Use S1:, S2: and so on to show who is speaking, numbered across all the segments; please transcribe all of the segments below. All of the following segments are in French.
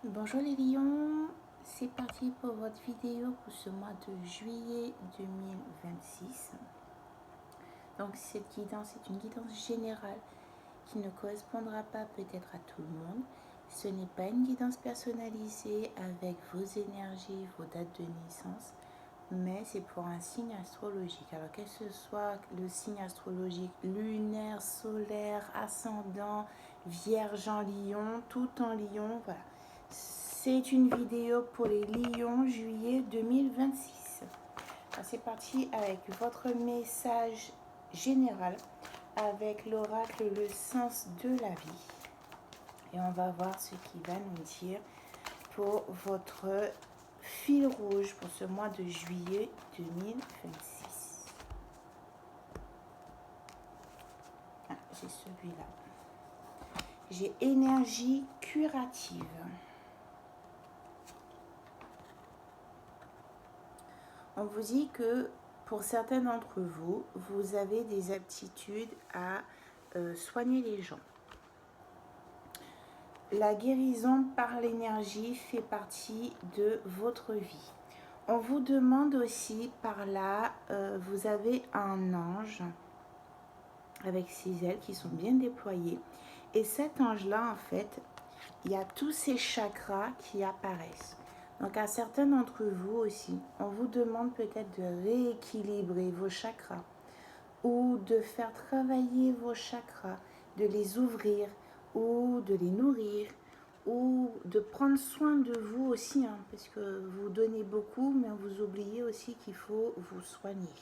S1: Bonjour les lions, c'est parti pour votre vidéo pour ce mois de juillet 2026. Donc cette guidance est une guidance générale qui ne correspondra pas peut-être à tout le monde. Ce n'est pas une guidance personnalisée avec vos énergies, vos dates de naissance, mais c'est pour un signe astrologique. Alors que ce soit le signe astrologique lunaire, solaire, ascendant, vierge en lion, tout en lion, voilà. C'est une vidéo pour les lions juillet 2026. C'est parti avec votre message général avec l'oracle le sens de la vie. Et on va voir ce qu'il va nous dire pour votre fil rouge pour ce mois de juillet 2026. J'ai celui-là. J'ai énergie curative. On vous dit que pour certains d'entre vous, vous avez des aptitudes à soigner les gens. La guérison par l'énergie fait partie de votre vie. On vous demande aussi par là, vous avez un ange avec ses ailes qui sont bien déployées. Et cet ange-là, en fait, il y a tous ces chakras qui apparaissent. Donc à certains d'entre vous aussi, on vous demande peut-être de rééquilibrer vos chakras ou de faire travailler vos chakras, de les ouvrir ou de les nourrir ou de prendre soin de vous aussi, hein, parce que vous donnez beaucoup, mais vous oubliez aussi qu'il faut vous soigner.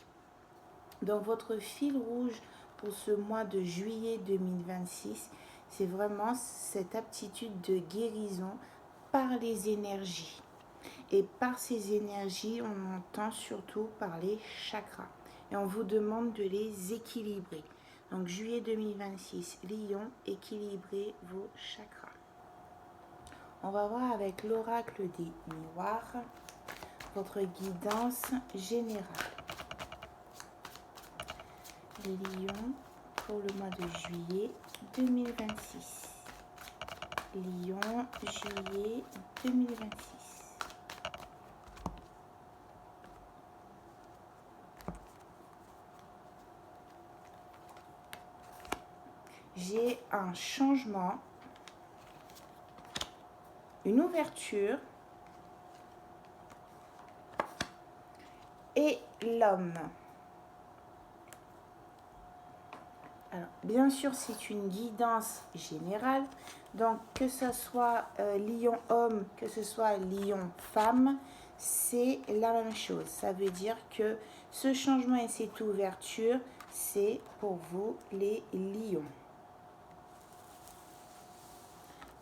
S1: Donc votre fil rouge pour ce mois de juillet 2026, c'est vraiment cette aptitude de guérison par les énergies. Et par ces énergies, on entend surtout par les chakras. Et on vous demande de les équilibrer. Donc juillet 2026, Lion, équilibrez vos chakras. On va voir avec l'oracle des miroirs votre guidance générale. Les lions pour le mois de juillet 2026. Lion, juillet 2026. J'ai un changement, une ouverture et l'homme. Alors, bien sûr, c'est une guidance générale. Donc, que ce soit lion homme, que ce soit lion femme, c'est la même chose. Ça veut dire que ce changement et cette ouverture, c'est pour vous les lions.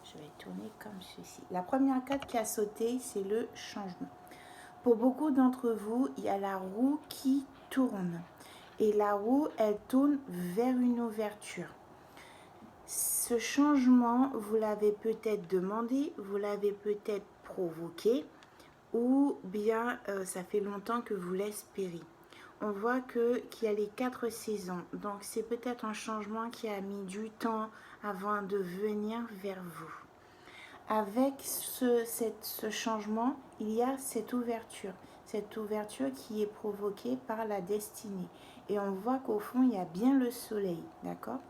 S1: Je vais tourner comme ceci. La première carte qui a sauté, c'est le changement. Pour beaucoup d'entre vous, il y a la roue qui tourne. Et la roue, elle tourne vers une ouverture. Ce changement, vous l'avez peut-être demandé, vous l'avez peut-être provoqué, ou bien ça fait longtemps que vous l'espérez. On voit qu'il y a les 4 saisons. Donc, c'est peut-être un changement qui a mis du temps avant de venir vers vous. Avec ce changement, il y a cette ouverture qui est provoquée par la destinée. Et on voit qu'au fond, il y a bien le soleil, d'accord?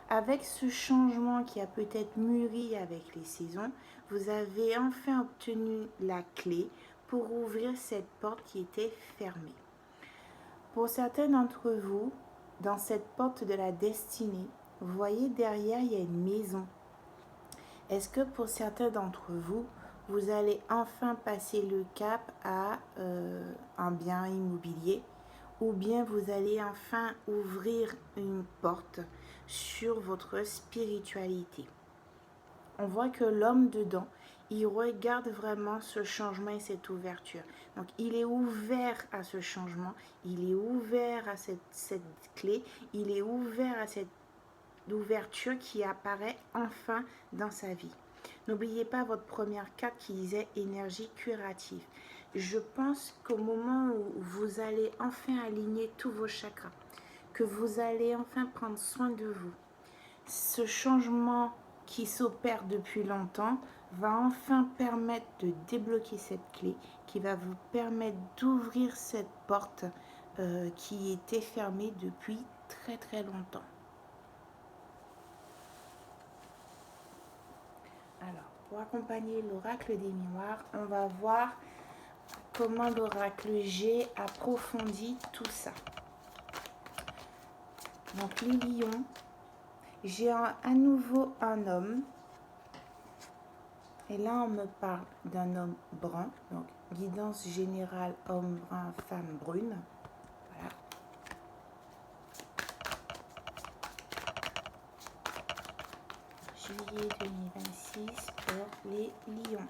S1: Avec ce changement qui a peut-être mûri avec les saisons, vous avez enfin obtenu la clé pour ouvrir cette porte qui était fermée. Pour certains d'entre vous, dans cette porte de la destinée, vous voyez derrière, il y a une maison. Est-ce que pour certains d'entre vous, vous allez enfin passer le cap à un bien immobilier ou bien vous allez enfin ouvrir une porte sur votre spiritualité? On voit que l'homme dedans, il regarde vraiment ce changement et cette ouverture. Donc, il est ouvert à ce changement, il est ouvert à cette clé, il est ouvert à cette d'ouverture qui apparaît enfin dans sa vie. N'oubliez pas votre première carte qui disait énergie curative. Je pense qu'au moment où vous allez enfin aligner tous vos chakras, que vous allez enfin prendre soin de vous, ce changement qui s'opère depuis longtemps va enfin permettre de débloquer cette clé qui va vous permettre d'ouvrir cette porte qui était fermée depuis très très longtemps. Alors, pour accompagner l'oracle des miroirs, on va voir comment l'oracle G approfondit tout ça. Donc les lions, j'ai à nouveau un homme. Et là, on me parle d'un homme brun. Donc guidance générale, homme brun, femme brune. Voilà. Juillet 2026 pour les lions.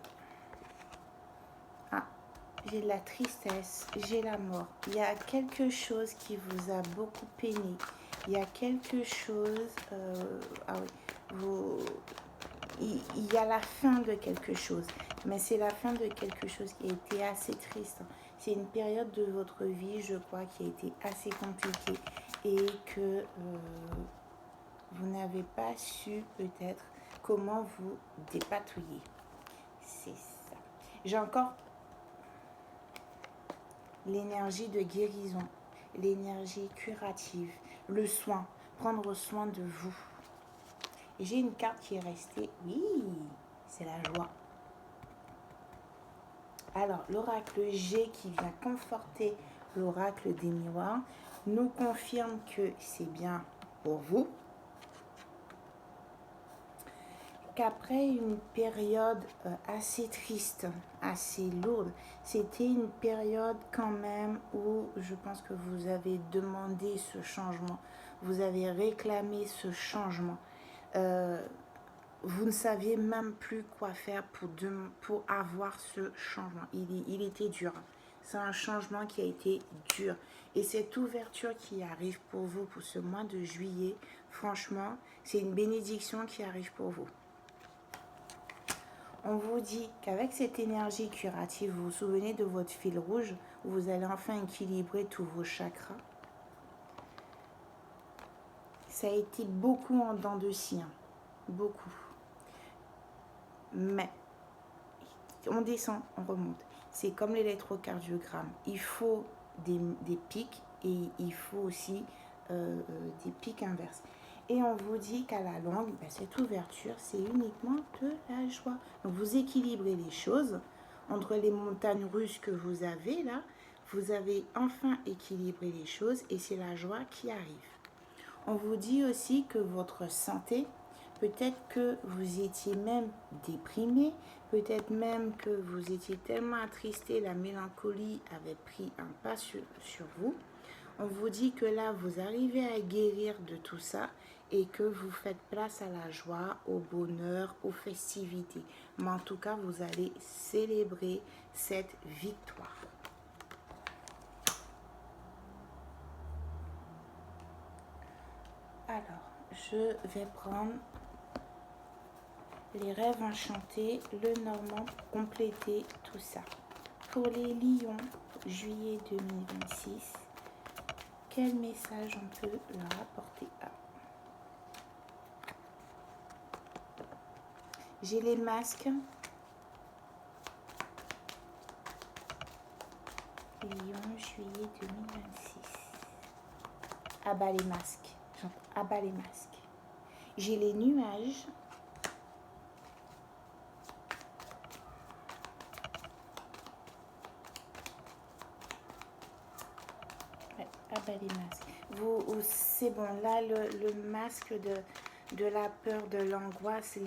S1: Ah, j'ai de la tristesse, j'ai la mort. Il y a quelque chose qui vous a beaucoup peiné. Il y a quelque chose... ah oui, il y a la fin de quelque chose. Mais c'est la fin de quelque chose qui a été assez triste. C'est une période de votre vie, je crois, qui a été assez compliquée. Et que vous n'avez pas su peut-être comment vous dépatouiller. C'est ça. J'ai encore l'énergie de guérison, l'énergie curative, le soin, prendre soin de vous. Et j'ai une carte qui est restée, oui, c'est la joie. Alors, l'oracle G qui vient conforter l'oracle des miroirs nous confirme que c'est bien pour vous. Qu'après une période assez triste, assez lourde, c'était une période quand même où je pense que vous avez demandé ce changement, vous avez réclamé ce changement. Vous ne saviez même plus quoi faire pour avoir ce changement. Il était dur. C'est un changement qui a été dur. Et cette ouverture qui arrive pour vous pour ce mois de juillet, franchement, c'est une bénédiction qui arrive pour vous. On vous dit qu'avec cette énergie curative, vous vous souvenez de votre fil rouge, où vous allez enfin équilibrer tous vos chakras. Ça a été beaucoup en dents de scie, beaucoup. Mais on descend, on remonte. C'est comme l'électrocardiogramme. Il faut des pics et il faut aussi des pics inverses. Et on vous dit qu'à la longue, cette ouverture, c'est uniquement de la joie. Donc vous équilibrez les choses entre les montagnes russes que vous avez là. Vous avez enfin équilibré les choses et c'est la joie qui arrive. On vous dit aussi que votre santé, peut-être que vous étiez même déprimé, peut-être même que vous étiez tellement attristé, la mélancolie avait pris un pas sur vous. On vous dit que là, vous arrivez à guérir de tout ça et que vous faites place à la joie, au bonheur, aux festivités. Mais en tout cas, vous allez célébrer cette victoire. Alors, je vais prendre les rêves enchantés, le normand pour compléter tout ça. Pour les lions, juillet 2026, quel message on peut leur apporter? J'ai les masques. Lion, juillet 2026. Abat les masques. Abat les masques. J'ai les nuages. Ouais, abat les masques. C'est bon, là, le masque de la peur, de l'angoisse,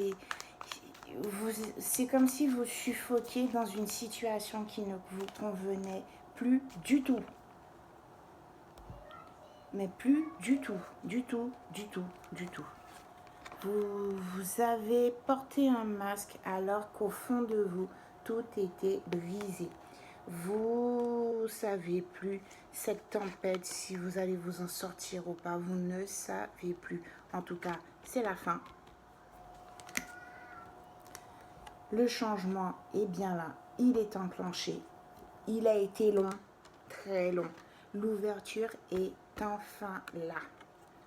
S1: c'est comme si vous suffoquiez dans une situation qui ne vous convenait plus du tout. Mais plus du tout, du tout, du tout, du tout. Vous avez porté un masque alors qu'au fond de vous, tout était brisé. Vous ne savez plus cette tempête, si vous allez vous en sortir ou pas. Vous ne savez plus. En tout cas, c'est la fin. Le changement est bien là. Il est enclenché. Il a été long, très long. L'ouverture est enfin là.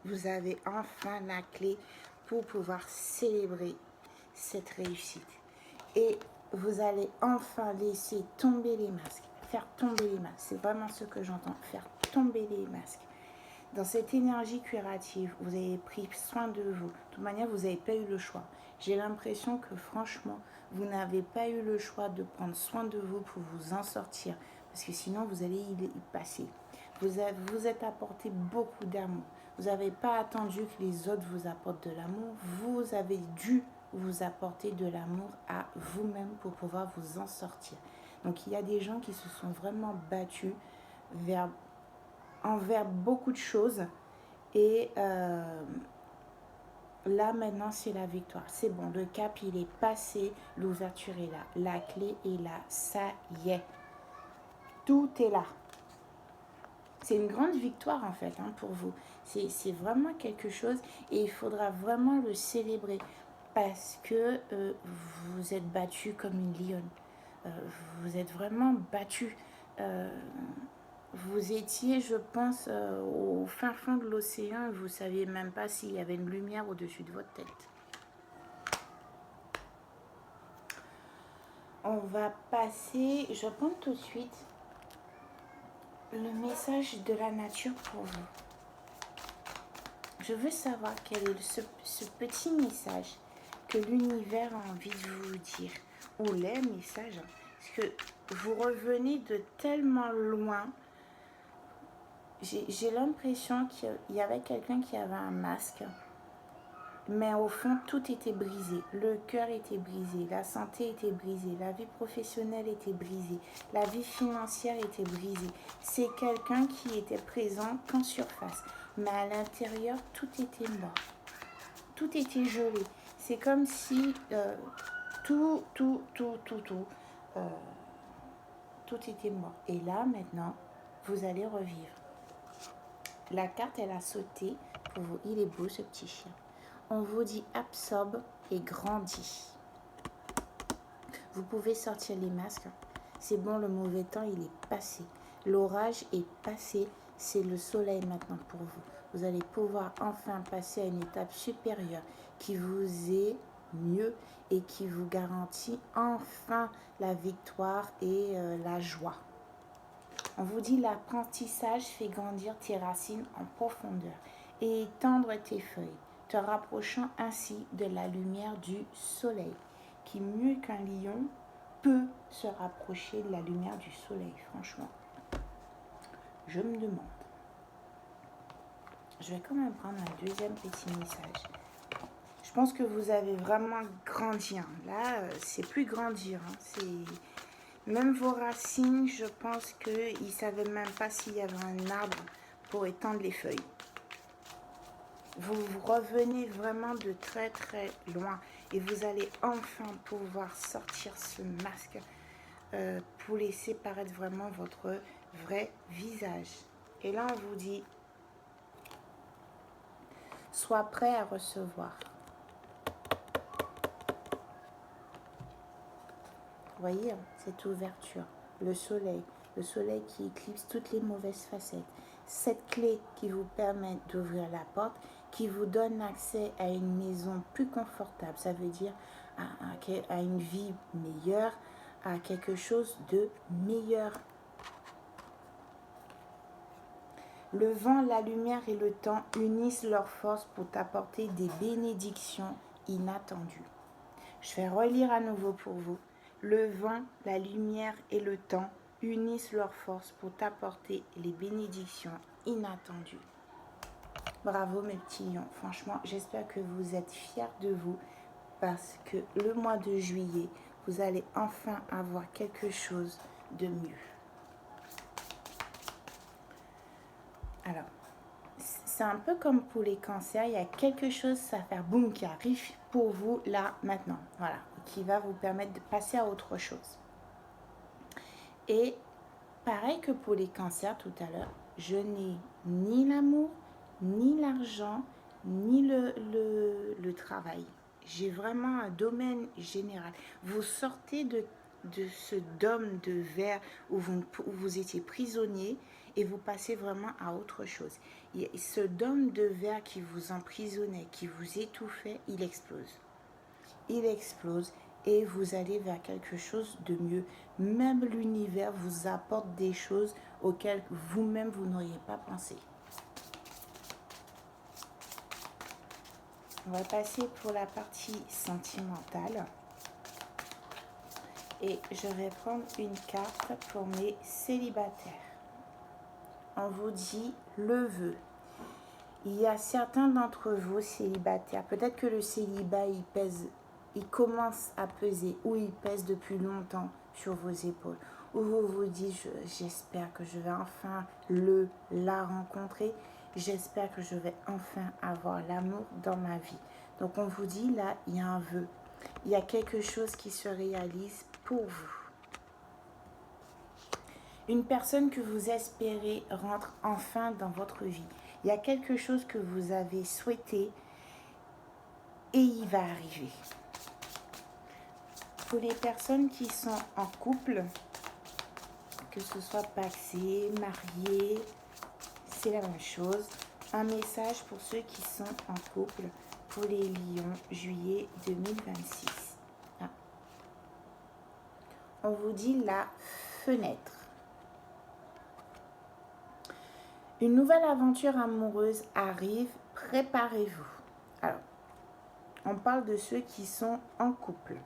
S1: Vous avez enfin la clé pour pouvoir célébrer cette réussite. Et vous allez enfin laisser tomber les masques, faire tomber les masques. C'est vraiment ce que j'entends, faire tomber les masques. Dans cette énergie curative, vous avez pris soin de vous. De toute manière, vous n'avez pas eu le choix. J'ai l'impression que franchement, vous n'avez pas eu le choix de prendre soin de vous pour vous en sortir. Parce que sinon, vous allez y passer. Vous êtes apporté beaucoup d'amour. Vous n'avez pas attendu que les autres vous apportent de l'amour. Vous avez dû vous apporter de l'amour à vous-même pour pouvoir vous en sortir. Donc, il y a des gens qui se sont vraiment battus envers beaucoup de choses. Et là, maintenant, c'est la victoire. C'est bon, le cap, il est passé. L'ouverture est là. La clé est là. Ça y est. Tout est là. C'est une grande victoire, en fait, pour vous. C'est vraiment quelque chose. Et il faudra vraiment le célébrer. Parce que vous êtes battu comme une lionne. Vous êtes vraiment battu. Vous étiez, je pense, au fin fond de l'océan et vous ne saviez même pas s'il y avait une lumière au-dessus de votre tête. On va passer, je prends tout de suite le message de la nature pour vous. Je veux savoir quel est ce petit message que l'univers a envie de vous dire. Ou les messages. Parce que vous revenez de tellement loin. J'ai l'impression qu'il y avait quelqu'un qui avait un masque, mais au fond, tout était brisé. Le cœur était brisé, la santé était brisée, la vie professionnelle était brisée, la vie financière était brisée. C'est quelqu'un qui était présent qu'en surface, mais à l'intérieur, tout était mort. Tout était gelé. C'est comme si tout était mort. Et là, maintenant, vous allez revivre. La carte, elle a sauté pour vous. Il est beau, ce petit chien. On vous dit absorbe et grandis. Vous pouvez sortir les masques. C'est bon, le mauvais temps, il est passé. L'orage est passé. C'est le soleil maintenant pour vous. Vous allez pouvoir enfin passer à une étape supérieure qui vous est mieux et qui vous garantit enfin la victoire et la joie. On vous dit l'apprentissage fait grandir tes racines en profondeur et étendre tes feuilles, te rapprochant ainsi de la lumière du soleil, qui mieux qu'un lion peut se rapprocher de la lumière du soleil, franchement. Je me demande. Je vais quand même prendre un deuxième petit message. Je pense que vous avez vraiment grandi. Là, c'est plus grandir. C'est... Même vos racines, je pense qu'ils ne savaient même pas s'il y avait un arbre pour étendre les feuilles. Vous revenez vraiment de très très loin et vous allez enfin pouvoir sortir ce masque pour laisser paraître vraiment votre vrai visage. Et là, on vous dit, sois prêt à recevoir. Vous voyez, cette ouverture, le soleil qui éclipse toutes les mauvaises facettes. Cette clé qui vous permet d'ouvrir la porte, qui vous donne accès à une maison plus confortable. Ça veut dire à une vie meilleure, à quelque chose de meilleur. Le vent, la lumière et le temps unissent leurs forces pour t'apporter des bénédictions inattendues. Je vais relire à nouveau pour vous. Le vent, la lumière et le temps unissent leurs forces pour t'apporter les bénédictions inattendues. Bravo mes petits lions. Franchement, j'espère que vous êtes fiers de vous parce que le mois de juillet, vous allez enfin avoir quelque chose de mieux. Alors, c'est un peu comme pour les cancers, il y a quelque chose, ça va faire boum, qui arrive pour vous là, maintenant. Voilà, qui va vous permettre de passer à autre chose. Et pareil que pour les cancers tout à l'heure, je n'ai ni l'amour, ni l'argent, ni le travail. J'ai vraiment un domaine général. Vous sortez de ce dôme de verre où vous étiez prisonnier et vous passez vraiment à autre chose. Et ce dôme de verre qui vous emprisonnait, qui vous étouffait, il explose. il explose et vous allez vers quelque chose de mieux. Même l'univers vous apporte des choses auxquelles vous-même vous n'auriez pas pensé. On va passer pour la partie sentimentale. Et je vais prendre une carte pour mes célibataires. On vous dit le vœu. Il y a certains d'entre vous célibataires, peut-être que le célibat il commence à peser ou il pèse depuis longtemps sur vos épaules. Ou vous vous dites, j'espère que je vais enfin la rencontrer. J'espère que je vais enfin avoir l'amour dans ma vie. Donc on vous dit là, il y a un vœu. Il y a quelque chose qui se réalise pour vous. Une personne que vous espérez rentre enfin dans votre vie. Il y a quelque chose que vous avez souhaité et il va arriver. Pour les personnes qui sont en couple, que ce soit paxé, marié, c'est la même chose. Un message pour ceux qui sont en couple pour les lions, juillet 2026. Ah. On vous dit la fenêtre. Une nouvelle aventure amoureuse arrive, préparez-vous. Alors, on parle de ceux qui sont en couple.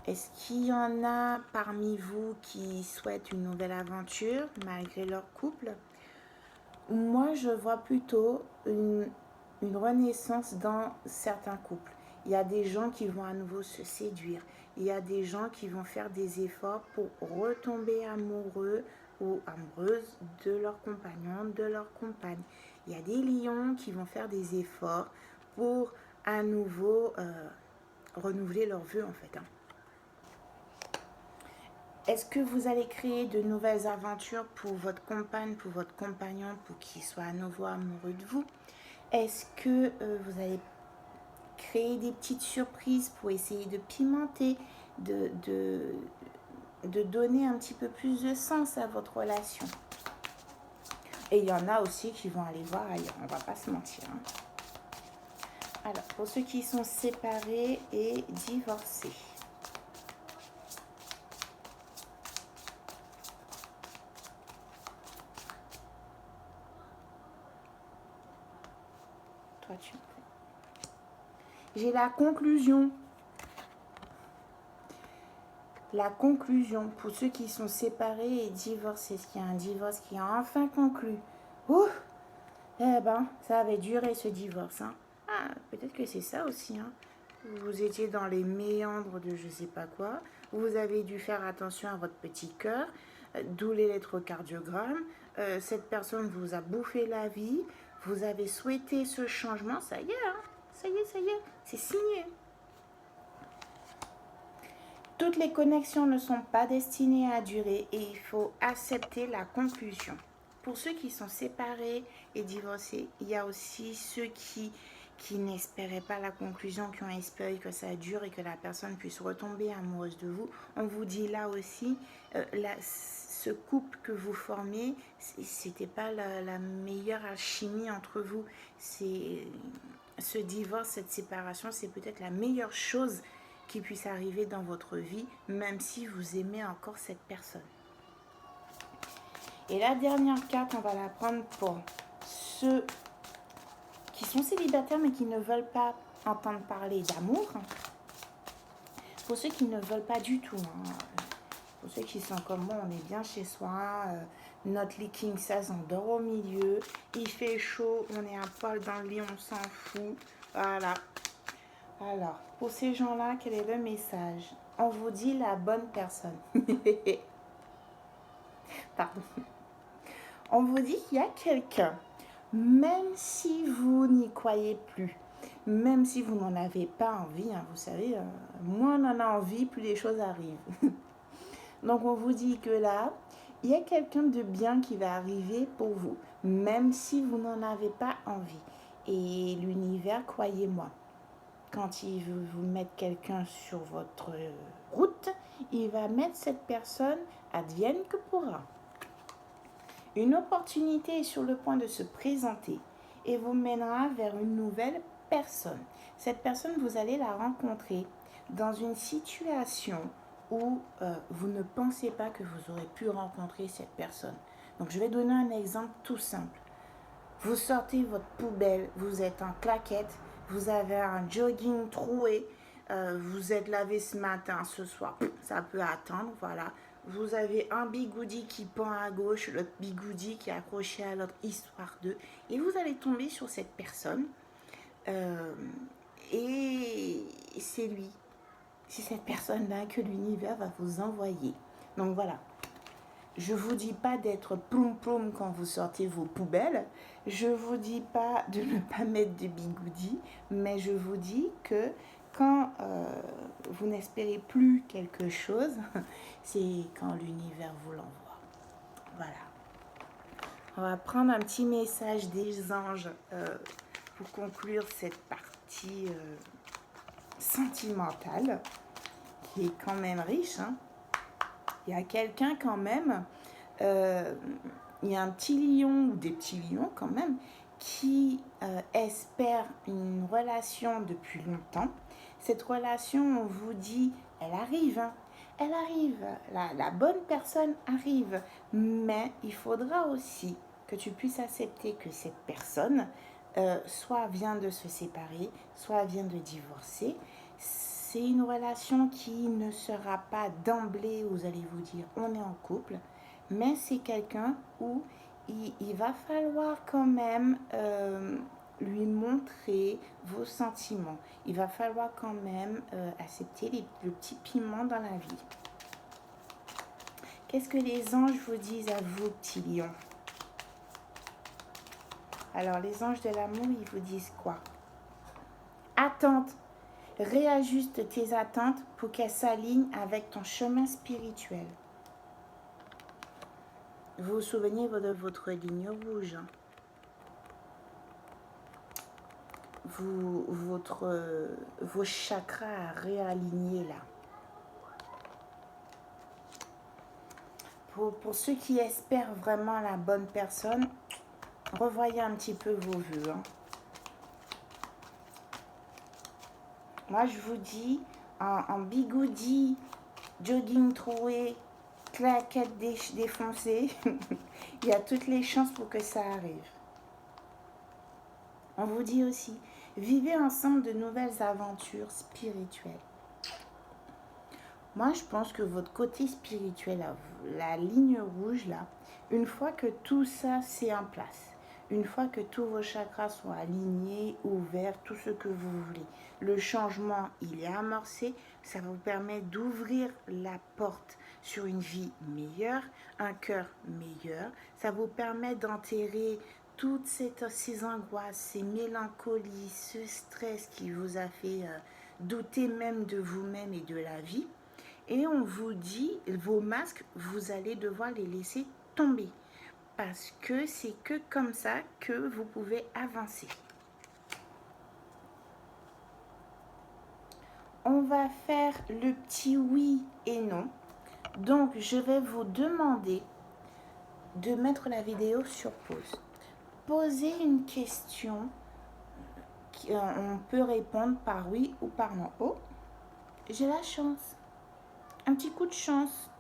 S1: Est-ce qu'il y en a parmi vous qui souhaitent une nouvelle aventure malgré leur couple? Moi, je vois plutôt une renaissance dans certains couples. Il y a des gens qui vont à nouveau se séduire. Il y a des gens qui vont faire des efforts pour retomber amoureux ou amoureuses de leur compagnon, de leur compagne. Il y a des lions qui vont faire des efforts pour à nouveau renouveler leurs vœux en fait. Est-ce que vous allez créer de nouvelles aventures pour votre compagne, pour votre compagnon, pour qu'il soit à nouveau amoureux de vous? Est-ce que vous allez créer des petites surprises pour essayer de pimenter, de donner un petit peu plus de sens à votre relation? Et il y en a aussi qui vont aller voir ailleurs, on ne va pas se mentir. Hein. Alors, pour ceux qui sont séparés et divorcés. Toi, tu me fais. J'ai la conclusion. La conclusion pour ceux qui sont séparés et divorcés. Est-ce qu'il y a un divorce qui a enfin conclu? Ouh! Eh ben, ça avait duré ce divorce. Hein. Ah, peut-être que c'est ça aussi. Hein. Vous étiez dans les méandres de je sais pas quoi. Vous avez dû faire attention à votre petit cœur, d'où l'électrocardiogramme. Cette personne vous a bouffé la vie. Vous avez souhaité ce changement. Ça y est, hein. Ça y est. C'est signé. Toutes les connexions ne sont pas destinées à durer et il faut accepter la conclusion. Pour ceux qui sont séparés et divorcés, il y a aussi ceux qui n'espéraient pas la conclusion, qui ont espéré que ça dure et que la personne puisse retomber amoureuse de vous. On vous dit là aussi, ce couple que vous formez, c'était pas la meilleure alchimie entre vous. Ce divorce, cette séparation, c'est peut-être la meilleure chose qui puisse arriver dans votre vie, même si vous aimez encore cette personne. Et la dernière carte, on va la prendre pour ceux qui sont célibataires mais qui ne veulent pas entendre parler d'amour. Pour ceux qui ne veulent pas du tout. Hein. Pour ceux qui sont comme moi, on est bien chez soi. Notre lit king size, on dort au milieu. Il fait chaud, on est à poil dans le lit, on s'en fout. Voilà. Alors, pour ces gens-là, quel est le message? On vous dit la bonne personne. Pardon. On vous dit qu'il y a quelqu'un, même si vous n'y croyez plus, même si vous n'en avez pas envie, hein, vous savez, moins on en a envie, plus les choses arrivent. Donc on vous dit que là, il y a quelqu'un de bien qui va arriver pour vous, même si vous n'en avez pas envie. Et l'univers, croyez-moi, quand il veut vous mettre quelqu'un sur votre route, il va mettre cette personne advienne que pourra. Une opportunité est sur le point de se présenter et vous mènera vers une nouvelle personne. Cette personne, vous allez la rencontrer dans une situation où vous ne pensez pas que vous aurez pu rencontrer cette personne. Donc, je vais donner un exemple tout simple. Vous sortez votre poubelle, vous êtes en claquette, vous avez un jogging troué, vous êtes lavé ce matin, ce soir, ça peut attendre, voilà. Vous avez un bigoudi qui pend à gauche, l'autre bigoudi qui est accroché à l'autre, histoire de... Et vous allez tomber sur cette personne et c'est lui. C'est cette personne-là que l'univers va vous envoyer. Donc voilà. Je ne vous dis pas d'être ploum-ploum quand vous sortez vos poubelles. Je ne vous dis pas de ne pas mettre de bigoudi. Mais je vous dis que quand vous n'espérez plus quelque chose, c'est quand l'univers vous l'envoie. Voilà. On va prendre un petit message des anges pour conclure cette partie sentimentale qui est quand même riche. Hein. Il y a quelqu'un quand même, il y a un petit lion ou des petits lions quand même qui espère une relation depuis longtemps. Cette relation, on vous dit, elle arrive, hein. Elle arrive, la bonne personne arrive, mais il faudra aussi que tu puisses accepter que cette personne soit vient de se séparer, soit vient de divorcer. C'est une relation qui ne sera pas d'emblée, vous allez vous dire, on est en couple, mais c'est quelqu'un où il va falloir quand même lui montrer vos sentiments. Il va falloir quand même accepter le petit piment dans la vie. Qu'est-ce que les anges vous disent à vous, petits lions? Alors, les anges de l'amour, ils vous disent quoi? Attente. Réajuste tes attentes pour qu'elles s'alignent avec ton chemin spirituel. Vous vous souvenez de votre ligne rouge. Vos chakras à réaligner là. Pour ceux qui espèrent vraiment la bonne personne, revoyez un petit peu vos vœux. Hein. Moi, je vous dis, en bigoudi, jogging troué, claquette défoncée, il y a toutes les chances pour que ça arrive. On vous dit aussi, vivez ensemble de nouvelles aventures spirituelles. Moi, je pense que votre côté spirituel, la ligne rouge là, une fois que tout ça c'est en place, une fois que tous vos chakras sont alignés, ouverts, tout ce que vous voulez, le changement il est amorcé, ça vous permet d'ouvrir la porte sur une vie meilleure, un cœur meilleur, ça vous permet d'enterrer toutes ces angoisses, ces mélancolies, ce stress qui vous a fait douter même de vous-même et de la vie. Et on vous dit, vos masques, vous allez devoir les laisser tomber. Parce que c'est que comme ça que vous pouvez avancer. On va faire le petit oui et non. Donc, je vais vous demander de mettre la vidéo sur pause. Posez une question. On peut répondre par oui ou par non. Oh, j'ai la chance. Un petit coup de chance.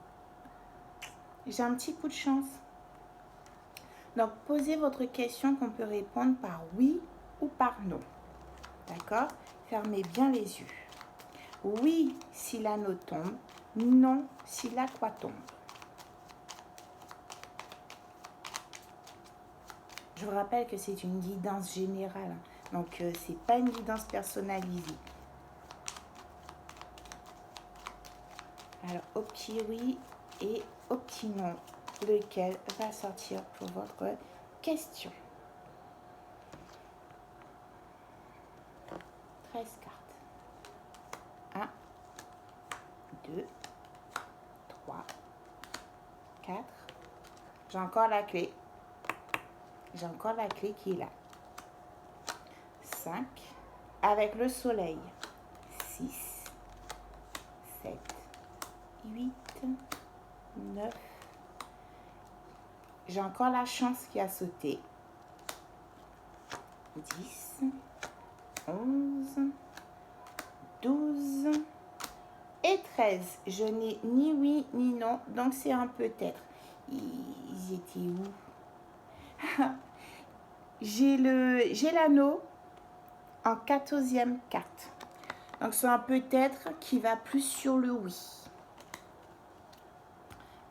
S1: J'ai un petit coup de chance. Donc, posez votre question qu'on peut répondre par oui ou par non. D'accord? Fermez bien les yeux. Oui, si l'anneau tombe. Non, si la croix tombe. Je vous rappelle que c'est une guidance générale. Donc, ce n'est pas une guidance personnalisée. Alors, au petit oui et au petit non, lequel va sortir pour votre question. 13 cartes. 1, 2, 3, 4. J'ai encore la clé. J'ai encore la clé qui est là. 5. Avec le soleil. 6, 7, 8, 9. J'ai encore la chance qui a sauté. 10, 11, 12, 13. Je n'ai ni oui ni non, donc c'est un peut-être. Ils étaient où? J'ai l'anneau en 14e carte. Donc c'est un peut-être qui va plus sur le oui.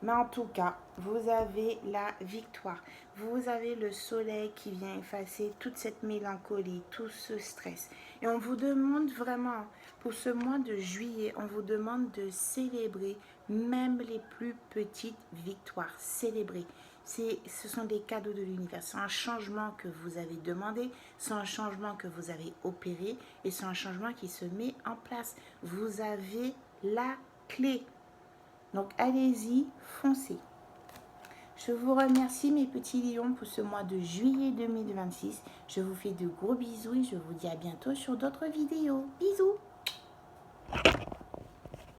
S1: Mais en tout cas, vous avez la victoire. Vous avez le soleil qui vient effacer toute cette mélancolie, tout ce stress. Et on vous demande vraiment, pour ce mois de juillet, on vous demande de célébrer même les plus petites victoires. Célébrer. Ce sont des cadeaux de l'univers. C'est un changement que vous avez demandé, c'est un changement que vous avez opéré et c'est un changement qui se met en place. Vous avez la clé. Donc allez-y, foncez. Je vous remercie mes petits lions pour ce mois de juillet 2026. Je vous fais de gros bisous et je vous dis à bientôt sur d'autres vidéos. Bisous!